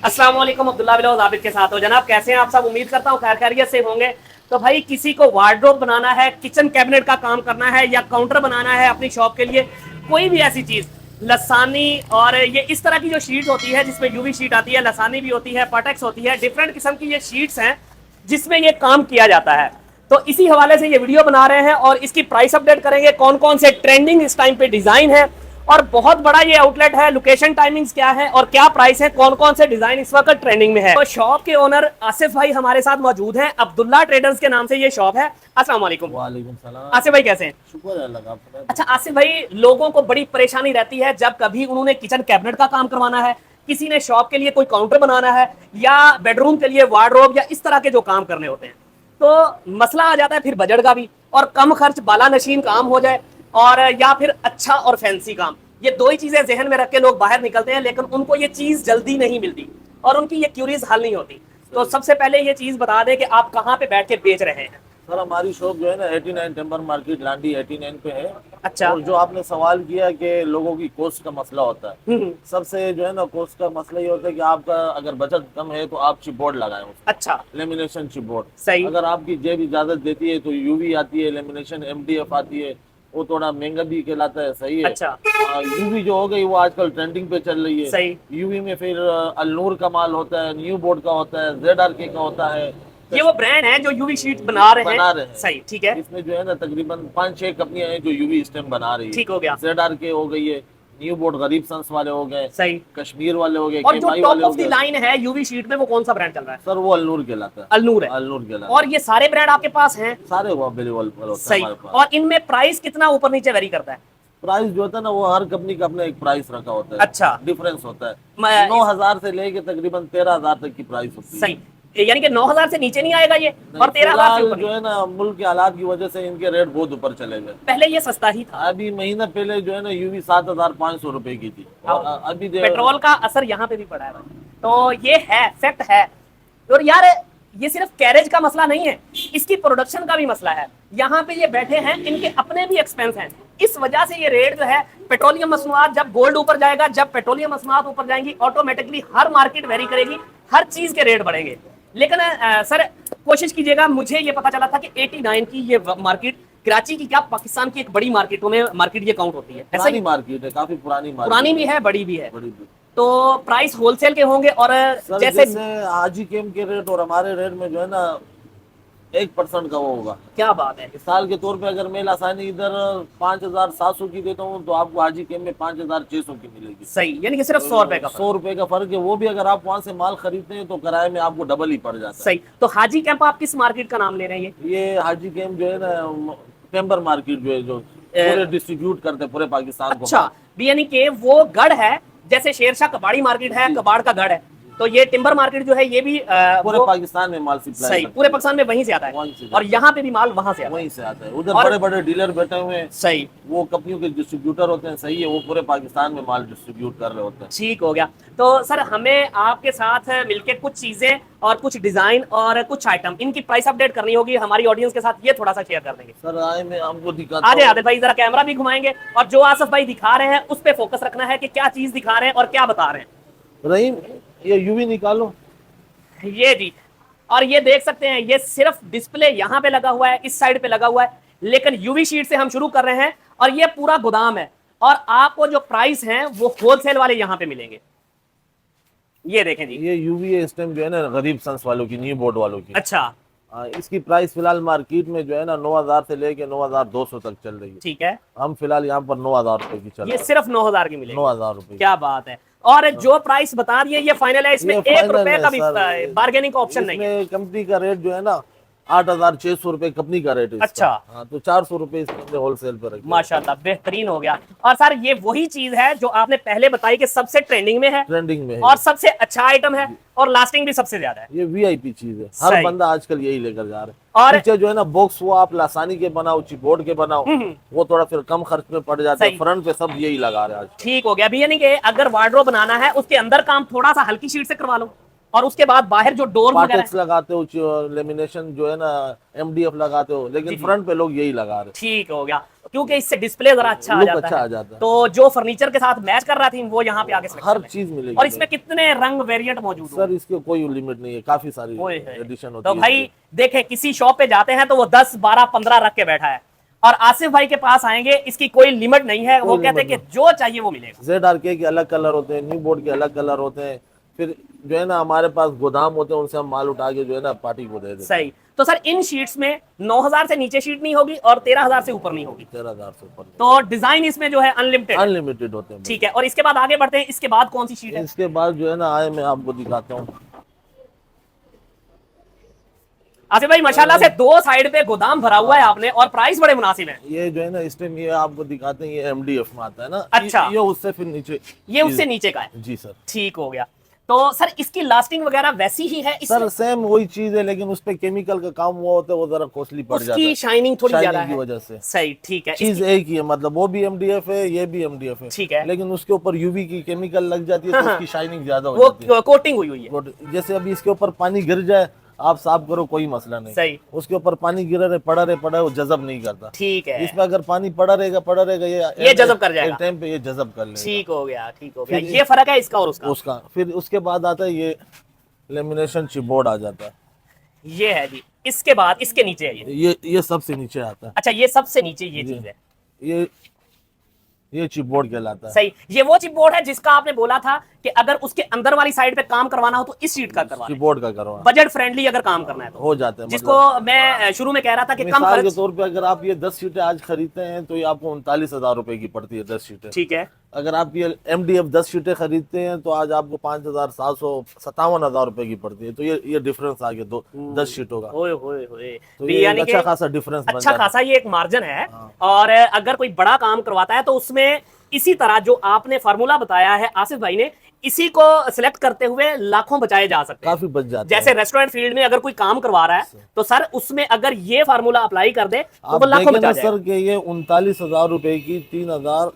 अस्सलाम वालेकुम, अब्दुल्ला बिलावल आबिद के साथ हो। जनाब कैसे हैं आप सब? उम्मीद करता हूँ खैर खैरियत से होंगे। तो भाई किसी को वार्डरोब बनाना है, किचन कैबिनेट का काम करना है या काउंटर बनाना है अपनी शॉप के लिए, कोई भी ऐसी चीज, लसानी और ये इस तरह की जो शीट होती है जिसमें यूवी शीट आती है, लसानी भी होती है, पटेक्स होती है, डिफरेंट किस्म की ये शीट्स हैं जिसमें ये काम किया जाता है। तो इसी हवाले से ये वीडियो बना रहे हैं और इसकी प्राइस अपडेट करेंगे, कौन कौन से ट्रेंडिंग इस टाइम पे डिजाइन है, और बहुत बड़ा ये आउटलेट है, लोकेशन टाइमिंग्स क्या है और क्या प्राइस है, कौन कौन से डिजाइन इस वक्त ट्रेंडिंग में है। तो शॉप के ओनर आसिफ भाई हमारे साथ मौजूद हैं। अब्दुल्ला ट्रेडर्स के नाम से ये शॉप है। अस्सलाम वालेकुम। वालेकुम सलाम। आसिफ भाई कैसे हैं? शुक्र है अल्लाह का। अच्छा आसिफ भाई, लोगों को बड़ी परेशानी रहती है जब कभी उन्होंने किचन कैबिनेट का काम करवाना है, किसी ने शॉप के लिए कोई काउंटर बनाना है या बेडरूम के लिए वार्डरोब या इस तरह के जो काम करने होते हैं, तो मसला आ जाता है फिर बजट का भी, और कम खर्च बाला नशीन काम हो जाए और या फिर अच्छा और फैंसी काम। ये दो ही चीजें जहन में रख के लोग बाहर निकलते हैं, लेकिन उनको ये चीज जल्दी नहीं मिलती और उनकी ये क्यूरीज हल नहीं होती। तो सबसे पहले ये चीज बता दें कि आप कहाँ पे बैठ के बेच रहे हैं। सर हमारी शॉप जो है ना 89 टेम्पर मार्केट लांडी 89 पे है। अच्छा। और जो आपने सवाल किया कि लोगों की कॉस्ट का मसला होता है, सबसे जो है ना कॉस्ट का मसला ये होता है कि आपका अगर बचत कम है तो आप चिपबोर्ड लगाएं उसमें। अच्छा। लेमिनेशन चिपबोर्ड सही। अगर आपकी जेब इजाजत देती है तो यूवी आती है, लेमिनेशन एमडीएफ आती है, वो थोड़ा महंगा भी कहलाता है। सही है। अच्छा। यूवी जो हो गई वो आजकल ट्रेंडिंग पे चल रही है। सही। यूवी में फिर अलनूर का माल होता है, न्यू बोर्ड का होता है, ZRK का होता है। ये वो ब्रांड है जो यूवी शीट बना रहे हैं। सही, ठीक है। इसमें जो है ना तकरीबन 5-6 कंपनियां हैं जो यूवी स्टैम्प बना रही है। ठीक हो गया। ZRK हो गई है, न्यू बोर्ड गरीब सन्स वाले हो गए, सही, कश्मीर वाले हो गए, और जो केमाई टॉप वाले हो ऑफ द गए। लाइन है यूवी शीट में वो कौन सा ब्रांड चल रहा है? सर वो अलनूर कहलाता है। अलनूर है। अलनूर कहलाता है। और ये सारे ब्रांड आपके पास हैं? सारे वो अवेलेबल होते हैं सही। हमारे पास। और इनमें प्राइस कितना ऊपर नीचे वेरी करता है? प्राइस जो होता है ना वो हर कंपनी का अपना एक प्राइस रखा होता है। अच्छा। डिफरेंस होता है। 9,000 से लेके तकरीबन 13,000 तक की प्राइस होती है। सही, यानी कि 9,000 से नीचे नहीं आएगा ये, और 13,000 से ऊपर जो है ना मुल्क के हालात की वजह से इनके रेट बहुत ऊपर चले गए। पहले ये सस्ता ही था। अभी महीना पहले जो है ना यूवी 7,500 रुपए की थी। और अभी पेट्रोल का असर यहाँ पे भी पड़ा है, तो ये है फैक्ट है। और यार ये सिर्फ कैरेज का मसला नहीं है, इसकी प्रोडक्शन का भी मसला है। यहाँ पे ये बैठे हैं, इनके अपने भी एक्सपेंस हैं, इस वजह से ये रेट जो है, पेट्रोलियम मसनूआत जब गोल्ड ऊपर जाएगा, जब पेट्रोलियम मसनूआत ऊपर जाएंगी, ऑटोमेटिकली हर मार्केट वेरी करेगी, हर चीज के रेट बढ़ेंगे। लेकिन सर कोशिश कीजिएगा, मुझे ये पता चला था कि 89 की ये मार्केट कराची की क्या पाकिस्तान की एक बड़ी मार्केटों में मार्केट ये काउंट होती है। ऐसा ही मार्केट है, काफी पुरानी मार्केट, पुरानी भी है, बड़ी भी है। बड़ी भी। तो प्राइस होलसेल के होंगे और जैसे हाजी केम के रेट और हमारे रेट में जो है ना 1% का वो होगा। क्या बात है। मिसाल के तौर पे अगर मैं लासानी इधर 5,700 की देता हूँ तो आपको हाजी केम में 5,600 की मिलेगी। सही, यानी कि सिर्फ 100 रुपए का 100 रुपए का फर्क है। वो भी अगर आप वहाँ से माल खरीदते हैं तो किराए में आपको डबल ही पड़ जाता है। सही। तो हाजी कैंप आप किस मार्केट का नाम ले रहे हैं? ये हाजी कैंप जो है ना टेम्बर मार्केट जो है, जो पूरे डिस्ट्रीब्यूट करते हैं पूरे पाकिस्तान को। अच्छा, यानी कि वो गढ़ है, जैसे शेरशाह कबाड़ी मार्केट है, कबाड़ का गढ़ है, तो ये टिम्बर मार्केट जो है ये भी पूरे पाकिस्तान में माल सप्लाई। सही, पूरे पाकिस्तान में वहीं से आता है, और यहाँ पे भी माल वहां से आता है। वहीं से आता है। उधर बड़े बड़े डीलर बैठे हुए हैं। सही, वो कंपनियों के डिस्ट्रीब्यूटर होते हैं। सही है, वो पूरे पाकिस्तान में माल डिस्ट्रीब्यूट कर रहे होते हैं। ठीक हो गया। तो सर हमें आपके साथ मिलके कुछ चीजें और कुछ डिजाइन और कुछ आइटम, इनकी प्राइस अपडेट करनी होगी हमारी ऑडियंस के साथ, ये थोड़ा सा शेयर कर देंगे। सर आए मैं आपको दिखाता हूं। आदिल भाई जरा कैमरा भी घुमाएंगे, और जो आसिफ भाई दिखा रहे हैं उस पे फोकस रखना है कि क्या चीज दिखा रहे हैं और क्या बता रहे हैं। रहीम ये यूवी निकालो। ये जी, और ये देख सकते हैं, ये सिर्फ डिस्प्ले यहाँ पे लगा हुआ है, इस साइड पे लगा हुआ है, लेकिन यूवी शीट से हम शुरू कर रहे हैं और ये पूरा गोदाम है, और आपको जो प्राइस हैं वो होलसेल वाले यहाँ पे मिलेंगे। ये देखें जी, ये यूवी स्टैम्प जो है ना गरीब सन्स वालों की, न्यू बोर्ड वालों की। अच्छा। इसकी प्राइस फिलहाल मार्केट में जो है ना 9,000 से लेके 9,200 तक चल रही है। ठीक है। हम फिलहाल यहाँ पर 9,000 रुपए की चल रही है। ये सिर्फ 9,000 की मिलेगी। 9,000 रुपए। क्या बात है। और जो प्राइस बता दिए ये फाइनल है, इसमें 1 रुपए का भी बार्गेनिंग का ऑप्शन नहीं है। कंपनी का रेट जो है ना 8,600 रुपए कंपनी का रेट है। अच्छा। हाँ, तो 400 रुपए इसमें होलसेल पर रखा। माशाल्लाह, बेहतरीन हो गया। और सर ये वही चीज है जो आपने पहले बताई कि सबसे ट्रेंडिंग में है, ट्रेंडिंग में है, और सबसे अच्छा आइटम है, और लास्टिंग भी सबसे ज्यादा है। ये वीआईपी चीज है, हर बंदा आजकल यही लेकर जा रहा है। और पीछे जो है ना बॉक्स वो आप लासानी के बनाओ, चिपबोर्ड के बनाओ, वो थोड़ा फिर कम खर्च में पड़ जाता है। फ्रंट पे सब यही लगा रहे हैं आज। ठीक हो गया भी, यानी कि अगर वार्डरोब बनाना है उसके अंदर काम थोड़ा सा हल्की शीट से करवा लो और उसके बाद बाहर जो डोर वगैरह पार्टेक्स लगाते हो, लेमिनेशन जो है ना MDF लगाते हो, लेकिन फ्रंट पे लोग यही लगा रहे, ठीक हो गया, क्योंकि इससे डिस्प्ले जरा अच्छा आ लुक जाता अच्छा है। आ जाता है। तो जो फर्नीचर के साथ मैच कर रहा थी वो यहाँ पे आके select हर कर लें। चीज मिलेगी। और इसमें कितने रंग वेरिएंट मौजूद सर इसके कोई लिमिट नहीं है, काफी सारी ओए है। एडिशन होती तो है। भाई देखें, किसी शॉप पे जाते हैं तो वो 10 12 15 रख के बैठा है, और आसिफ भाई के पास आएंगे इसकी कोई लिमिट नहीं है, वो कहते हैं कि जो चाहिए वो मिलेगा। ZRK के अलग कलर होते हैं, न्यू बोर्ड के अलग कलर होते हैं, फिर जो है ना हमारे पास गोदाम होते हैं, उनसे हम माल उठा के जो है ना पार्टी को दे देते हैं। सही। तो सर इन शीट्स में 9000 से नीचे शीट नहीं होगी और 13000 से ऊपर नहीं होगी, 13,000 से ऊपर तो डिजाइन इसमें जो है अनलिमिटेड। अनलिमिटेड होते हैं। ठीक है, और इसके बाद आगे बढ़ते हैं, इसके बाद कौन सी शीट है? इसके बाद जो है ना आए मैं आपको दिखाता हूँ। आसिफ भाई माशाल्लाह से दो साइड पे गोदाम भरा हुआ है आपने, और प्राइस बड़े मुनासिब हैं। ये जो है ना इस टाइम ये आपको दिखाते हैं, ये MDF में आता है ना। अच्छा। ये उससे फिर नीचे, ये उससे नीचे का है। जी सर। ठीक हो गया। तो सर इसकी लास्टिंग वगैरह वैसी ही है सर सेम वही चीज है, लेकिन उस पे केमिकल का काम हुआ होता है, वो जरा कॉस्टली पड़ जाता है, उसकी शाइनिंग थोड़ी ज्यादा की है। वजह से। सही, ठीक है। चीज एक ही है, मतलब वो भी MDF है, ये भी MDF है, ठीक है। लेकिन उसके ऊपर UV की केमिकल लग जाती है, तो उसकी शाइनिंग ज्यादा हो वो जाती है। कोटिंग हुई है। जैसे अभी इसके ऊपर पानी गिर जाए, आप साफ करो कोई मसला नहीं, सही। उसके ऊपर पानी गिरा रहे, पड़ा रहे, वो जज़ब नहीं करता। ठीक है। इसमें अगर पानी पड़ा रहेगा ये जज़ब कर जाएगा, एक टाइम पे ये जज़ब कर लेगा। ठीक हो गया, ठीक हो गया। ये फर्क है इसका और उसका। फिर उसके बाद आता है ये लेमिनेशन चिपबोर्ड आ जाता है। ये है जी, इसके बाद इसके नीचे है ये सबसे नीचे आता है। अच्छा, ये सबसे नीचे ये चीज है। ये चिपबोर्ड कहलाता है। सही। ये वो चिपबोर्ड है जिसका आपने बोला था कि अगर उसके अंदर वाली साइड पे काम करवाना हो तो इस शीट का करवाना, चिपबोर्ड का करवाना, बजट फ्रेंडली अगर काम करना है तो हो जाता है। जिसको मैं शुरू में कह रहा था कि कम मिसाल के खर्च। तौर पे अगर आप ये 10 शीटें आज खरीदते हैं तो ये आपको 39,000 रुपए की पड़ती है 10 शीटें। ठीक है। अगर आप ये MDF 10 शीटें खरीदते हैं तो आज आपको 5,757 रुपए की पड़ती है। तो ये डिफरेंस आ गया 10 शीटों का। ओए होए होए। तो ये यानी अच्छा कि खासा डिफरेंस बन अच्छा जाता है। खासा ये एक मार्जिन है। और अगर कोई बड़ा काम करवाता है तो उसमें इसी तरह जो आपने फार्मूला बताया है आसिफ भाई ने, इसी को सिलेक्ट करते हुए लाखों बचाए जा सकते हैं। काफी बच जाता है। जैसे रेस्टोरेंट फील्ड में अगर कोई काम करवा रहा है तो सर उसमें अगर ये फार्मूला अप्लाई कर दे तो आप वो लाखों देखें बचा ना जाएगा। सर कि ये 39,000 रुपए की 30,000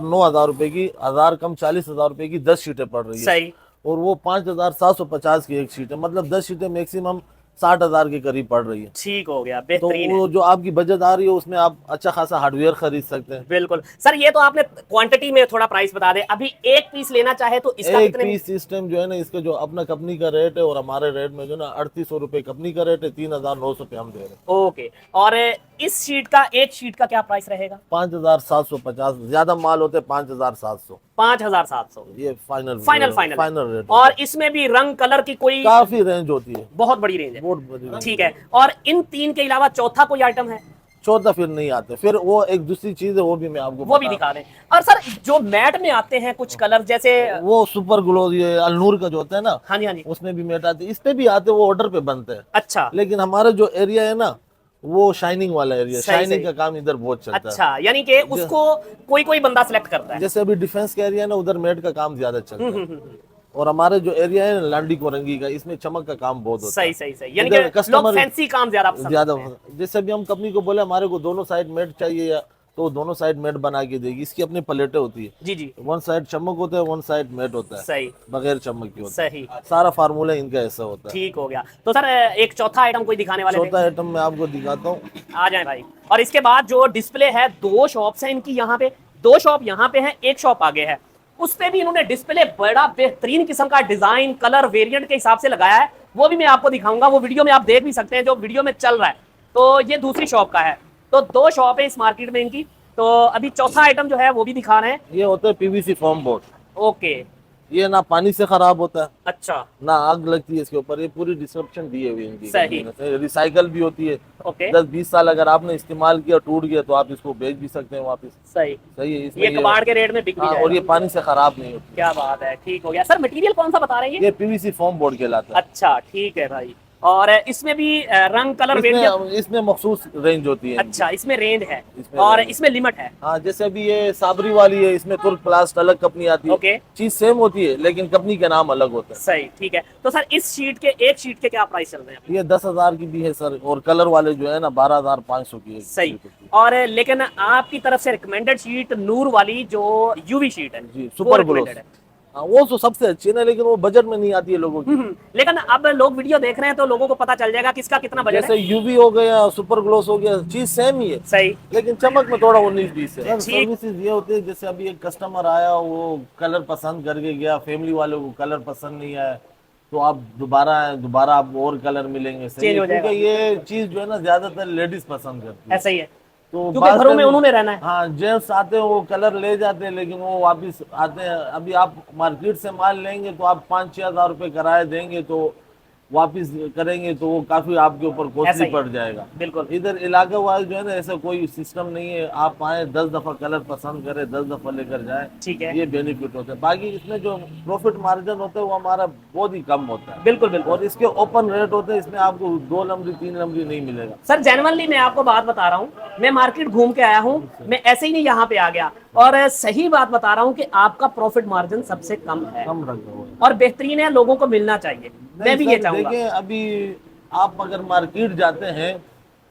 9,000 रुपए की, 1000 कम 40,000 रुपए की 10 शीटें पड़ रही है। सही। और वो 5,750 की एक शीट है, मतलब 10 शीटें मैक्सिमम 60,000 के करीब पड़ रही है। ठीक हो गया, तो बेहतरीन वो जो आपकी बजट आ रही है उसमें आप अच्छा खासा हार्डवेयर खरीद सकते हैं। बिल्कुल सर। ये तो आपने क्वांटिटी में थोड़ा प्राइस बता दे, अभी एक पीस लेना चाहे तो इसका एक कितने में? पीस सिस्टम जो है ना, इसका जो अपना कंपनी का रेट है और हमारे रेट में जो ना 3800 रुपए कंपनी का रेट है, 3,900 पे हम दे रहे हैं। ओके। और इस शीट का, एक शीट का क्या प्राइस रहेगा? 5,750, ज्यादा माल होते हैं 5,700। 5,700 ये फाइनल फाइनल रेट। और इसमें भी रंग कलर की कोई काफी रेंज होती है, बहुत बड़ी रेंज है। बहुत बड़ी range। ठीक है। और इन तीन के अलावा चौथा कोई आइटम है? चौथा फिर नहीं आते, फिर वो एक दूसरी चीज है, वो भी मैं आपको वो भी दिखा दें। और सर जो मैट में आते हैं कुछ कलर, जैसे वो सुपर ग्लो, ये अलनूर का जो होता है ना, हाँ जी हाँ जी, उसमें भी मेट आते हैं, इस पे भी आते हैं, वो ऑर्डर पे बनते हैं। अच्छा लेकिन हमारा जो एरिया है ना, वो शाइनिंग वाला एरिया, सही, शाइनिंग सही। का काम इधर बहुत चलता है। अच्छा, यानी कि उसको कोई कोई बंदा सिलेक्ट करता है। जैसे अभी डिफेंस का एरिया है ना, उधर मेट का काम ज्यादा चलता है। और हमारे जो एरिया है ना लांडी कोरंगी का, इसमें चमक का काम बहुत होता है। सही सही। यानी इधर कि लोग customer फैंसी काम ज्यादा पसंद ज्यादा। करते हैं। जैसे भी हम कंपनी को बोले हमारे को दोनों साइड मेट चाहिए, या तो दोनों साइड मेट बना के देगी। इसकी अपनी प्लेटें होती है, जी जी, वन साइड चमक होता है, वन साइड मेट होता है, सही बगैर चमक की होता है। सही। सारा फार्मूला इनका ऐसा होता है। ठीक हो गया। तो सर एक चौथा आइटम कोई दिखाने वाले थे? चौथा आइटम मैं आपको दिखाता हूँ। आ जाए भाई। और इसके बाद जो डिस्प्ले है, दो शॉप्स हैं इनकी यहाँ पे, दो शॉप यहाँ पे है, एक शॉप आगे है। उस पे भी इन्होंने डिस्प्ले बड़ा बेहतरीन किस्म का डिजाइन, कलर, वेरिएंट के हिसाब से लगाया है। वो भी मैं आपको दिखाऊंगा, वो वीडियो में आप देख भी सकते हैं, जो वीडियो में चल रहा है। तो ये दूसरी शॉप का है। तो दो शॉप है इस मार्केट में इनकी। तो अभी चौथा आइटम जो है वो भी दिखा रहे हैं। ये होता है PVC फोम बोर्ड। ओके। ये ना पानी से खराब होता है, अच्छा, ना आग लगती है इसके ऊपर। ये पूरी डिस्क्रिप्शन दी हुई है इनकी। सही। रिसाइकल भी होती है। ओके, 10-20 साल अगर आपने इस्तेमाल किया, टूट गया, तो आप इसको बेच भी सकते हैं वापस। सही। सही है। इसमें ये कबाड़ के रेट में बिक भी हाँ, और जाएगा। ये पानी से खराब नहीं होती। क्या बात है, ठीक हो गया। सर मटेरियल कौन सा बता रहे हैं ये PVC फोम बोर्ड कहलाता है। अच्छा, ठीक है भाई। और इसमें भी रंग कलर वेरिएंट? इसमें मखसूस रेंज होती है। अच्छा, इसमें रेंज है इसमें और रेंज। इसमें लिमिट है। हाँ, जैसे अभी ये साबरी वाली है, इसमें तुर्क प्लास्ट अलग कंपनी आती है। ओके, चीज सेम होती है, लेकिन कंपनी का नाम अलग होता है। सही, ठीक है। तो सर इस शीट के, एक शीट के क्या प्राइस चल रहे हैं? ये 10,000 की भी है सर, और कलर वाले जो है ना 12,500 की है। सही। और लेकिन आपकी तरफ से रिकमेंडेड शीट नूर वाली जो यूवी शीट है, जी, वो सुपर ग्लो। recommended है। हाँ, वो तो सबसे अच्छी है ना, लेकिन वो बजट में नहीं आती है लोगों की। लेकिन अब लोग वीडियो देख रहे हैं तो लोगों को पता चल जाएगा किसका कितना बजट जैसे है। यूवी हो गया, सुपर ग्लोस हो गया, चीज सेम ही है, सही। लेकिन चमक में थोड़ा 19-20 है। ठीक। सर्विसेज ये होती है, जैसे अभी एक कस्टमर आया, वो कलर पसंद करके गया, फैमिली वालों को कलर पसंद नहीं आया, तो आप दोबारा आप और कलर मिलेंगे, सही चेंज है, हो जाएगा। क्योंकि ये चीज जो है ना ज्यादातर लेडीज पसंद करती है। ऐसा ही है, तो क्योंकि बात घरों में उन्होंने रहना है। हाँ, जेंट्स आते हैं वो कलर ले जाते हैं, लेकिन वो वापिस आते हैं। अभी आप मार्केट से माल लेंगे तो आप 5-6 हज़ार रुपये किराया देंगे, तो वापिस करेंगे तो वो काफी आपके ऊपर ऐसा कॉस्टली ही पड़ जाएगा। बिल्कुल। इधर इलाका वाइज जो है ना, ऐसा कोई सिस्टम नहीं है, आप आए 10 दफा कलर पसंद करें, 10 दफा लेकर जाए, ठीक है। ये बेनिफिट होता है। बाकी इसमें जो प्रॉफिट मार्जिन होता है वो हमारा बहुत ही कम होता है। बिल्कुल बिल्कुल। और इसके ओपन रेट होते हैं, इसमें आपको 2 नंबरी 3 नंबरी नहीं मिलेगा। सर जेन्युइनली मैं आपको बात बता रहा हूँ, मैं मार्केट घूम के आया हूँ, मैं ऐसे ही नहीं यहाँ पे आ गया, और सही बात बता रहा हूँ कि आपका प्रॉफिट मार्जिन सबसे कम है कम रखा हुआ है। और बेहतरीन है, लोगों को मिलना चाहिए। मैं भी नहीं ये सर, चाहूंगा। देखिए अभी आप अगर मार्केट जाते हैं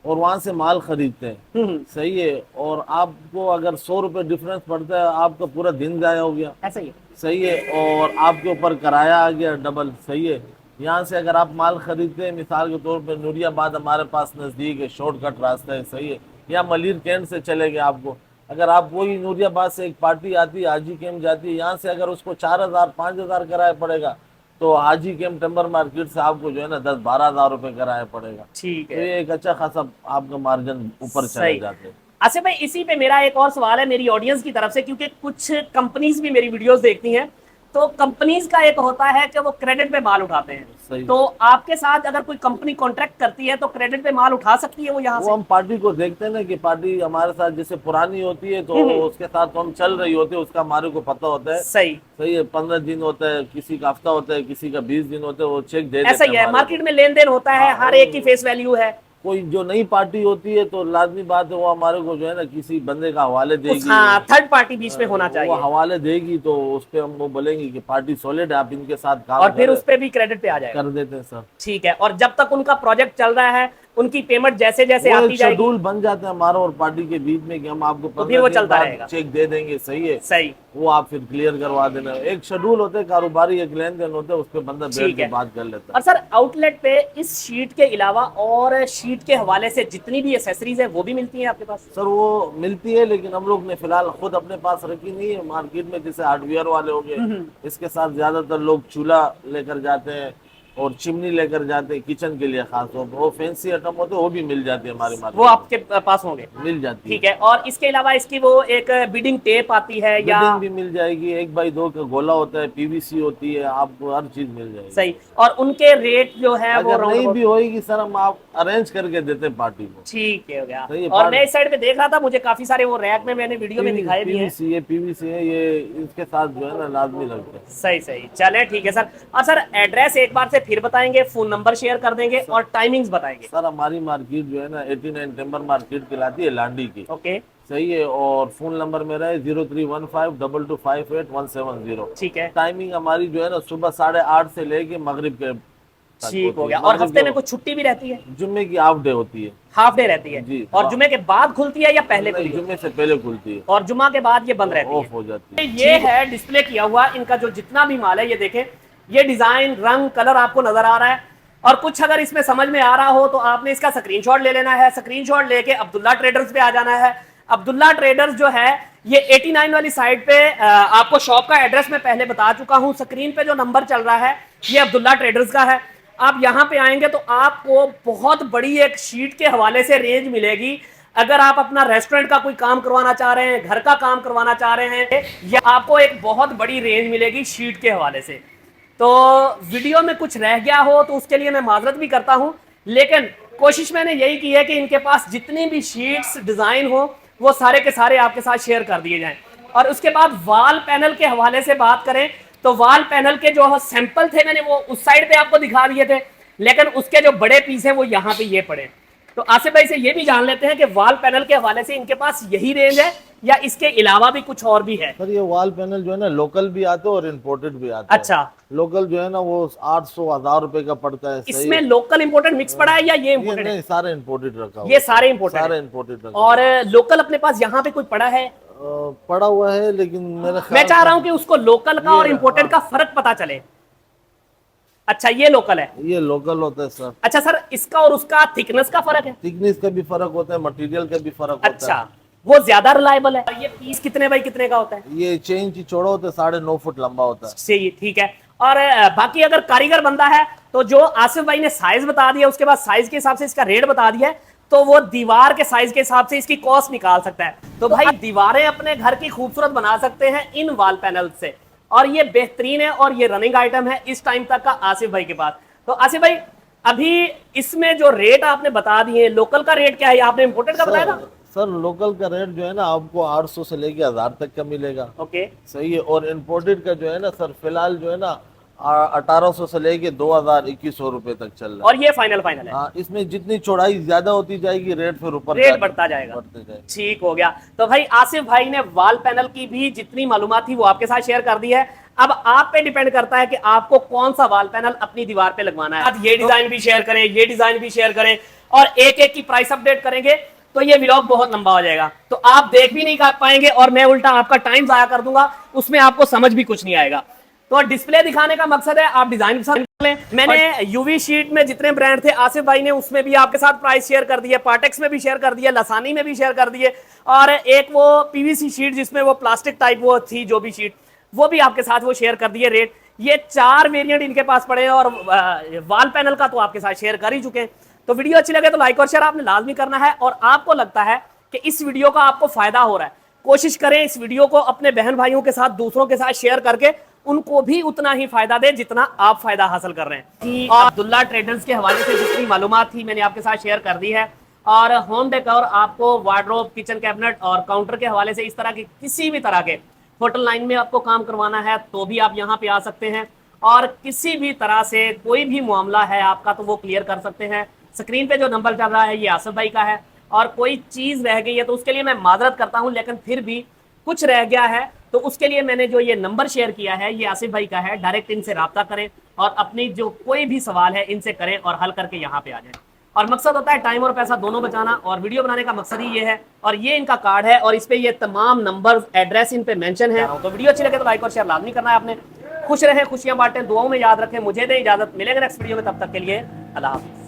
और वहां से माल खरीदते हैं, सही है, और आपको अगर 100 रुपए डिफरेंस पड़ता है, आपका पूरा दिन जाया हो गया, ऐसा ही है। सही है, और आपके ऊपर किराया आ गया डबल, सही है। यहाँ से अगर आप माल खरीदते हैं, मिसाल के तौर पर नूरियाबाद हमारे पास नज़दीक है, शॉर्टकट रास्ता है, सही है, या मलिर कैंट से चले गए आपको, अगर आप वही नूरियाबाद से एक पार्टी आती है हाजी कैंप जाती है, यहाँ से अगर उसको 4,000 5,000 किराया पड़ेगा, तो हाजी कैंप टिम्बर मार्केट से आपको जो है ना 10-12 हज़ार रुपये किराया पड़ेगा। ठीक तो है। ये एक अच्छा खासा आपका मार्जिन ऊपर चले सही। जाते हैं। आसिफ भाई इसी पे मेरा एक और सवाल है मेरी ऑडियंस की तरफ से, क्योंकि कुछ कंपनीज भी मेरी वीडियोस देखती हैं, तो कंपनीज का एक होता है कि वो क्रेडिट पे माल उठाते हैं, सही। तो आपके साथ अगर कोई कंपनी कॉन्ट्रैक्ट करती है तो क्रेडिट पे माल उठा सकती है वो यहाँ वो से? हम पार्टी को देखते हैं ना कि पार्टी हमारे साथ जैसे पुरानी होती है, तो उसके साथ तो हम चल रही होती है, उसका हमारे को पता होता है, सही। सही है, 15 दिन होता है, किसी का हफ्ता होता है, किसी का 20 दिन होता है, वो चेक दे देते ऐसा ही हैं है, हमारे मार्केट को। में लेन देन होता है, हाँ, हर एक की फेस वैल्यू है। कोई जो नई पार्टी होती है तो लाजमी बात है वो हमारे को जो है ना किसी बंदे का हवाले देगी, हाँ, थर्ड पार्टी बीच में होना वो चाहिए, हवाले देगी, तो उस पे हम वो बोलेंगे कि पार्टी सॉलिड है, आप इनके साथ काम और फिर करें, उस पे भी क्रेडिट पे आ जाएगा। कर देते हैं सर। ठीक है, और जब तक उनका प्रोजेक्ट चल रहा है उनकी पेमेंट जैसे जैसे वो आती एक जाएगी, शेड्यूल बन जाता है हमारा और पार्टी के बीच में कि हम आपको तो फिर वो 15 दिन चलता बाद रहेगा। चेक दे देंगे, सही है, सही। वो आप फिर क्लियर करवा देना। एक शेड्यूल होता है कारोबारी, एक लेन देन होता है, उस पर बंदा बैठ ठीक के है। बात कर लेता और सर आउटलेट पे इस शीट के अलावा और शीट के हवाले से जितनी भी एसेसरीज है वो भी मिलती है आपके पास? है। सर वो मिलती है, लेकिन हम लोग ने फिलहाल खुद अपने पास रखी नहीं है। मार्केट में जैसे हार्डवेयर वाले हो गए, इसके साथ ज्यादातर लोग चूल्हा लेकर जाते हैं और चिमनी लेकर जाते हैं किचन के लिए, खास तौर पर वो फैंसी आइटम होते हैं, वो भी मिल जाती है हमारे मार्केट वो आपके पास होंगे? मिल जाती है। ठीक है, और इसके अलावा इसकी वो एक बीडिंग टेप आती है या? बिल्डिंग भी मिल जाएगी, 1x2 का गोला होता है, पीवीसी होती है, आपको हर चीज मिल जाएगी। सही। और उनके रेट जो है वो अगर नहीं राउंड भी होएगी सर, हम आप अरेंज करके देते हैं पार्टी को। ठीक है हो गया। सही है, और मैं इस साइड पे देख रहा था, मुझे काफी सारे वो रैक में मैंने वीडियो में दिखाए भी हैं। पीवीसी है ये, इसके साथ जो है ना लाजमी लगता है। सही सही, चले ठीक है सर। और सर एड्रेस एक बार से फिर बताएंगे, फोन नंबर शेयर कर देंगे और टाइमिंग्स बताएंगे। सर हमारी मार्केट जो है ना 89 टिम्बर मार्केट कहलाती है, लांडी की, ओके सही है, और फोन नंबर मेरा है 03152258 ठीक है, टाइमिंग हमारी जो है ना सुबह 8:30 से लेके मगरिब के तक ठीक हो होती गया। है। और मगरिब हफ्ते के में कुछ छुट्टी भी रहती है? जुम्मे की हाफ डे होती है, हाफ डे रहती है। जी, और हाँ। जुमे के बाद खुलती है या पहले नहीं, खुलती है? जुम्मे से पहले खुलती है और जुमा के बाद ये बंद रहती ऑफ है। हो जाती है। ये है डिस्प्ले किया हुआ इनका जो जितना भी माल है, ये देखें, ये डिजाइन रंग कलर आपको नजर आ रहा है। और कुछ अगर इसमें समझ में आ रहा हो तो आपने इसका स्क्रीनशॉट ले लेना है। स्क्रीनशॉट लेके अब्दुल्ला ट्रेडर्स पे आ जाना है। अब्दुल्ला ट्रेडर्स जो है ये 89 वाली साइड पे, आपको शॉप का एड्रेस मैं पहले बता चुका हूं। स्क्रीन पे जो नंबर चल रहा है ये अब्दुल्ला ट्रेडर्स का है। आप यहां पे आएंगे तो आपको बहुत बड़ी एक शीट के हवाले से रेंज मिलेगी। अगर आप अपना रेस्टोरेंट का कोई काम करवाना चाह रहे हैं, घर का काम करवाना चाह रहे हैं, या आपको एक बहुत बड़ी रेंज मिलेगी शीट के हवाले से। तो वीडियो में कुछ रह गया हो तो उसके लिए मैं माजरत भी करता हूं, लेकिन कोशिश मैंने यही की है कि इनके पास जितनी भी शीट्स डिजाइन हो वो सारे के सारे आपके साथ शेयर कर दिए जाएं। और उसके बाद वाल पैनल के हवाले से बात करें तो वाल पैनल के जो सैंपल थे मैंने वो उस साइड पे आपको दिखा दिए थे, लेकिन उसके जो बड़े पीस हैं वो यहाँ पे ये पड़े। तो आसिफ भाई से ये भी जान लेते हैं कि वाल पैनल के हवाले से इनके पास यही रेंज है या इसके अलावा भी कुछ और भी है? सर ये वॉल पैनल जो है ना लोकल भी आते हैं और इम्पोर्टेड भी आते हैं। अच्छा, लोकल जो है ना वो 800-1000 रुपए का पड़ता है। सही इसमें है। लोकल इंपोर्टेड मिक्स पड़ा है या ये ये इंपोर्टेड है? नहीं, सारे इम्पोर्टेड रखा हुआ ये है। सारे इंपोर्टेड सारे है। इम्पोर्टेड रखा और लोकल अपने पास यहाँ पे कोई पड़ा है? पड़ा हुआ है, लेकिन मेरे मैं ख्याल चाह रहा हूं कि उसको लोकल का ये और इंपोर्टेड का फर्क पता चले। अच्छा ये लोकल है। ये लोकल होता है सर। अच्छा सर, इसका और उसका थिकनेस का फर्क है? थिकनेस का भी फर्क होता है, मटेरियल का भी फर्क होता अच्छा, है। वो ज्यादा रिलायबल है। ये पीस कितने बाई कितने का होता है? ये 6 इंच चौड़ा होता है, 9.5 फुट लंबा होता है। सही, ठीक है। और बाकी अगर कारीगर बंदा है तो जो आसिफ भाई ने साइज बता दिया, उसके बाद साइज के हिसाब से इसका रेट बता दिया है, तो वो दीवार के साइज के हिसाब से इसकी कॉस्ट निकाल सकता है। तो भाई दीवारें अपने घर की खूबसूरत बना सकते हैं इन वॉल पैनल से, और ये बेहतरीन है और ये रनिंग आइटम है इस टाइम तक का आसिफ भाई के पास। तो आसिफ भाई, अभी इसमें जो रेट आपने बता दिए, लोकल का रेट क्या है? आपने इंपोर्टेड का बताया था? सर लोकल का रेट जो है ना आपको 800 से लेके 1000 तक का मिलेगा। ओके। सही है। और इम्पोर्टेड का जो है ना सर, फिलहाल जो है ना 1800 से लेके 2000-2100 रुपए तक चल रहा है। और ये फाइनल फाइनल है? हाँ, इसमें जितनी चौड़ाई ज्यादा होती जाएगी रेट फिर ऊपर रेट बढ़ता जाएगा। बढ़ते जाएगा। ठीक हो गया। तो भाई आसिफ भाई ने वॉल पैनल की भी जितनी मालूमात थी वो आपके साथ शेयर कर दी है। अब आप पे डिपेंड करता है कि आपको कौन सा वॉल पैनल अपनी दीवार पे लगवाना है। ये डिजाइन भी शेयर करें, ये डिजाइन भी शेयर करें, और एक एक की प्राइस अपडेट करेंगे तो ये व्लॉग बहुत लंबा हो जाएगा, तो आप देख भी नहीं कर पाएंगे और मैं उल्टा आपका टाइम जाया कर दूंगा, उसमें आपको समझ भी कुछ नहीं आएगा। तो डिस्प्ले दिखाने का मकसद है आप डिजाइन के साथ लें। मैंने यूवी शीट में जितने ब्रांड थे आसिफ भाई ने उसमें भी आपके साथ प्राइस शेयर कर दिए, पार्टेक्स में भी शेयर कर दिए, लसानी में भी शेयर कर दिए, और एक वो पीवीसी शीट जिसमें वो प्लास्टिक टाइप वो थी जो भी शीट, वो भी आपके साथ वो शेयर कर दिए रेट। ये 4 वेरिएंट इनके पास पड़े हैं, और वॉल पैनल का तो आपके साथ शेयर कर ही चुके हैं। तो वीडियो अच्छी लगे तो लाइक और शेयर आपने लाजमी करना है, और आपको लगता है कि इस वीडियो का आपको फायदा हो रहा है, कोशिश करें इस वीडियो को अपने बहन भाइयों के साथ, दूसरों के साथ शेयर करके उनको भी उतना ही फायदा दे जितना आप फायदा हासिल कर रहे हैं। कि अब्दुल्ला ट्रेडर्स के हवाले से जितनी मालूमात थी मैंने आपके साथ शेयर कर दी है, और होम डेकोर आपको वार्डरोब, किचन कैबिनेट और काउंटर के हवाले से इस तरह के किसी भी तरह के होटल लाइन में आपको काम करवाना है तो भी आप यहाँ पे आ सकते हैं, और किसी भी तरह से कोई भी मामला है आपका तो वो क्लियर कर सकते हैं। स्क्रीन पे जो नंबर चल रहा है ये आसिफ भाई का है, और कोई चीज रह गई है तो उसके लिए मैं माजरत करता हूं, लेकिन फिर भी कुछ रह गया है तो उसके लिए मैंने जो ये नंबर शेयर किया है ये आसिफ भाई का है। डायरेक्ट इनसे राब्ता करें और अपनी जो कोई भी सवाल है इनसे करें और हल करके यहाँ पे आ जाए। और मकसद होता है टाइम और पैसा दोनों बचाना, और वीडियो बनाने का मकसद ही ये है। और ये इनका कार्ड है और इस पे ये तमाम नंबर, एड्रेस इन पे मेंशन है। तो वीडियो अच्छी लगे तो लाइक और शेयर लाजमी करना है आपने। खुश रहें, खुशियां बांटें, दुआओं में याद रखें। मुझे दें इजाजत, मिलेंगे नेक्स्ट वीडियो में, तब तक के लिए अल्लाह हाफिज़।